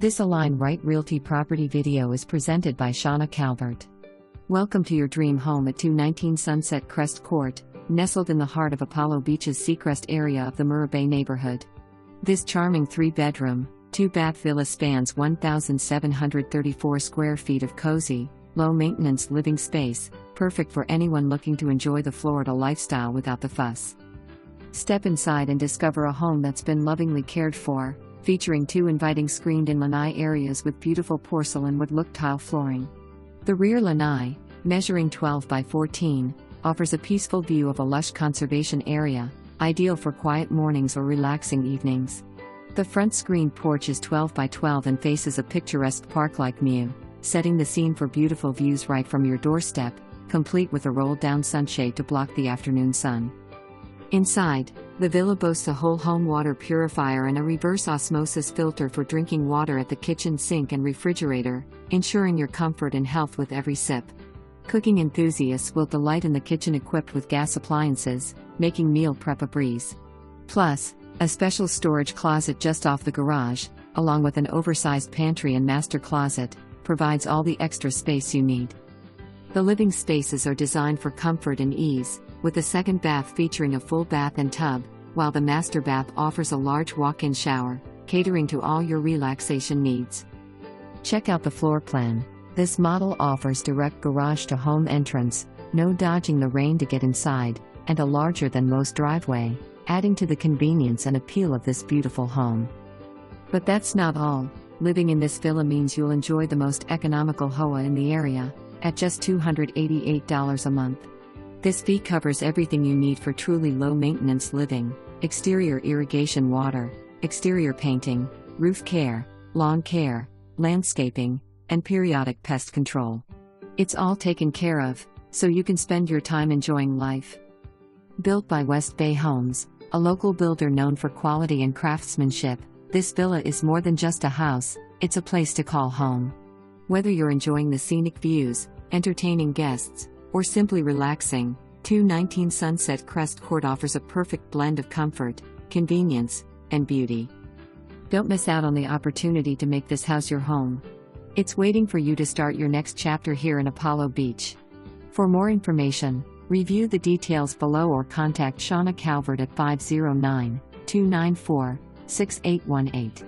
This Align Right Realty property video is presented by Shauna Calvert. Welcome to your dream home at 219 Sunset Crest Court, nestled in the heart of Apollo Beach's Seacrest area of the Mirabay neighborhood. This charming 3-bedroom, 2-bath villa spans 1,734 square feet of cozy, low-maintenance living space, perfect for anyone looking to enjoy the Florida lifestyle without the fuss. Step inside and discover a home that's been lovingly cared for, featuring 2 inviting screened-in lanai areas with beautiful porcelain wood-look tile flooring. The rear lanai, measuring 12 by 14, offers a peaceful view of a lush conservation area, ideal for quiet mornings or relaxing evenings. The front screened porch is 12 by 12 and faces a picturesque park-like view, setting the scene for beautiful views right from your doorstep, complete with a rolled-down sunshade to block the afternoon sun. Inside, the villa boasts a whole home water purifier and a reverse osmosis filter for drinking water at the kitchen sink and refrigerator, ensuring your comfort and health with every sip. Cooking enthusiasts will delight in the kitchen equipped with gas appliances, making meal prep a breeze. Plus, a special storage closet just off the garage, along with an oversized pantry and master closet, provides all the extra space you need. The living spaces are designed for comfort and ease, with the second bath featuring a full bath and tub, while the master bath offers a large walk-in shower, catering to all your relaxation needs. Check out the floor plan. This model offers direct garage-to-home entrance, no dodging the rain to get inside, and a larger-than-most driveway, adding to the convenience and appeal of this beautiful home. But that's not all. Living in this villa means you'll enjoy the most economical HOA in the area, at just $288 a month. This fee covers everything you need for truly low-maintenance living: exterior irrigation water, exterior painting, roof care, lawn care, landscaping, and periodic pest control. It's all taken care of, so you can spend your time enjoying life. Built by West Bay Homes, a local builder known for quality and craftsmanship, this villa is more than just a house, it's a place to call home. Whether you're enjoying the scenic views, entertaining guests, or simply relaxing, 219 Sunset Crest Court offers a perfect blend of comfort, convenience, and beauty. Don't miss out on the opportunity to make this house your home. It's waiting for you to start your next chapter here in Apollo Beach. For more information, review the details below or contact Shauna Calvert at 509-294-6818.